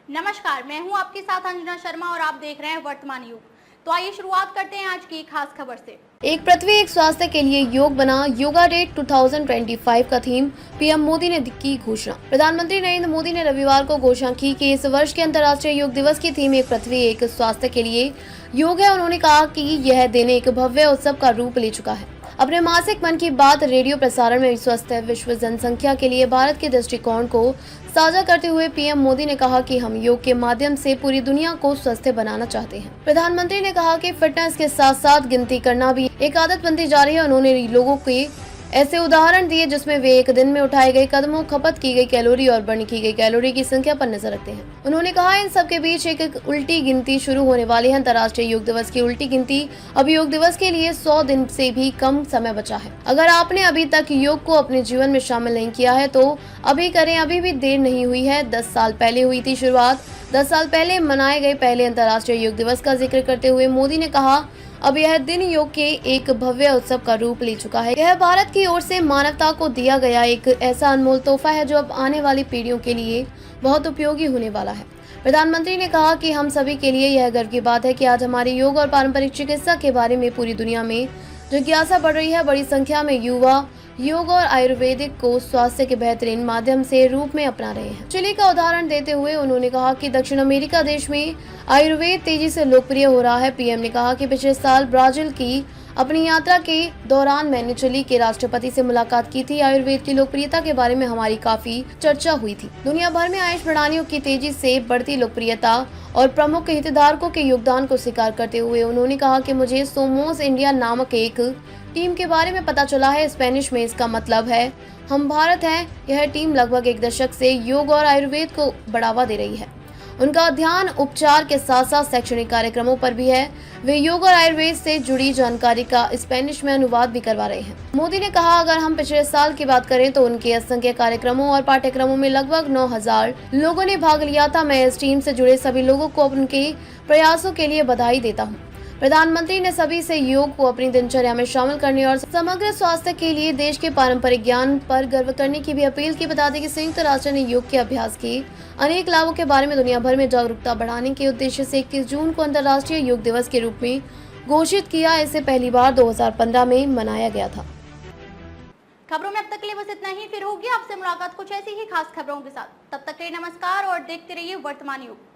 नमस्कार, मैं हूं आपके साथ अंजना शर्मा और आप देख रहे हैं वर्तमान युग। तो आइए शुरुआत करते हैं आज की खास खबर से। एक पृथ्वी एक स्वास्थ्य के लिए योग बना योगा डे 2025 का थीम। पीएम मोदी ने की घोषणा। प्रधानमंत्री नरेंद्र मोदी ने रविवार को घोषणा की कि इस वर्ष के अंतर्राष्ट्रीय योग दिवस की थीम एक पृथ्वी एक स्वास्थ्य के लिए योग है। उन्होंने कहा कि यह दिन एक भव्य उत्सव का रूप ले चुका है। अपने मासिक मन की बात रेडियो प्रसारण में स्वस्थ विश्व जनसंख्या के लिए भारत के दृष्टिकोण को साझा करते हुए पीएम मोदी ने कहा कि हम योग के माध्यम से पूरी दुनिया को स्वस्थ बनाना चाहते हैं। प्रधानमंत्री ने कहा कि फिटनेस के साथ साथ गिनती करना भी एक आदत बनती जा रही है। उन्होंने लोगों के ऐसे उदाहरण दिए जिसमें वे एक दिन में उठाए गए कदमों, खपत की गई कैलोरी और बर्न की गई कैलोरी की संख्या पर नजर रखते हैं। उन्होंने कहा इन सब के बीच एक उल्टी गिनती शुरू होने वाली है। अंतर्राष्ट्रीय योग दिवस की उल्टी गिनती। अब योग दिवस के लिए 100 दिन से भी कम समय बचा है। अगर आपने अभी तक योग को अपने जीवन में शामिल नहीं किया है तो अभी करें, अभी भी देर नहीं हुई है। 10 साल पहले हुई थी शुरुआत। 10 साल पहले मनाए गए पहले अंतर्राष्ट्रीय योग दिवस का जिक्र करते हुए मोदी ने कहा अब यह दिन योग के एक भव्य उत्सव का रूप ले चुका है। यह भारत की ओर से मानवता को दिया गया एक ऐसा अनमोल तोहफा है जो अब आने वाली पीढ़ियों के लिए बहुत उपयोगी होने वाला है। प्रधानमंत्री ने कहा कि हम सभी के लिए यह गर्व की बात है कि आज हमारे योग और पारंपरिक चिकित्सा के बारे में पूरी दुनिया में जिज्ञासा बढ़ रही है। बड़ी संख्या में युवा योग और आयुर्वेदिक को स्वास्थ्य के बेहतरीन माध्यम से रूप में अपना रहे हैं। चिली का उदाहरण देते हुए उन्होंने कहा कि दक्षिण अमेरिका देश में आयुर्वेद तेजी से लोकप्रिय हो रहा है। पीएम ने कहा कि पिछले साल ब्राजील की अपनी यात्रा के दौरान मैंने चिली के राष्ट्रपति से मुलाकात की थी। आयुर्वेद की लोकप्रियता के बारे में हमारी काफी चर्चा हुई थी। दुनिया भर में आयुष प्रणालियों की तेजी से बढ़ती लोकप्रियता और प्रमुख हितधारकों के योगदान को स्वीकार करते हुए उन्होंने कहा कि मुझे सोमोस इंडिया नामक एक टीम के बारे में पता चला है। स्पेनिश में इसका मतलब है हम भारत हैं। यह टीम लगभग एक दशक से योग और आयुर्वेद को बढ़ावा दे रही है। उनका ध्यान उपचार के साथ साथ शैक्षणिक कार्यक्रमों पर भी है। वे योग और आयुर्वेद से जुड़ी जानकारी का स्पेनिश में अनुवाद भी करवा रहे हैं। मोदी ने कहा अगर हम पिछले साल की बात करें तो उनके असंख्य कार्यक्रमों और पाठ्यक्रमों में लगभग 9000 लोगों ने भाग लिया था। मैं इस टीम से जुड़े सभी लोगों को उनके प्रयासों के लिए बधाई देता हूँ। प्रधानमंत्री ने सभी से योग को अपनी दिनचर्या में शामिल करने और समग्र स्वास्थ्य के लिए देश के पारंपरिक ज्ञान पर गर्व करने की भी अपील की। बता दें कि संयुक्त राष्ट्र ने योग के अभ्यास के अनेक लाभों के बारे में दुनिया भर में जागरूकता बढ़ाने के उद्देश्य से 21 जून को अंतर्राष्ट्रीय योग दिवस के रूप में घोषित किया। इसे पहली बार 2015 में मनाया गया था। खबरों में अब तक के लिए बस इतना ही। फिर होगी आपसे मुलाकात कुछ ऐसी ही खास खबरों के साथ। तब तक के लिए नमस्कार और देखते रहिए वर्तमान युग।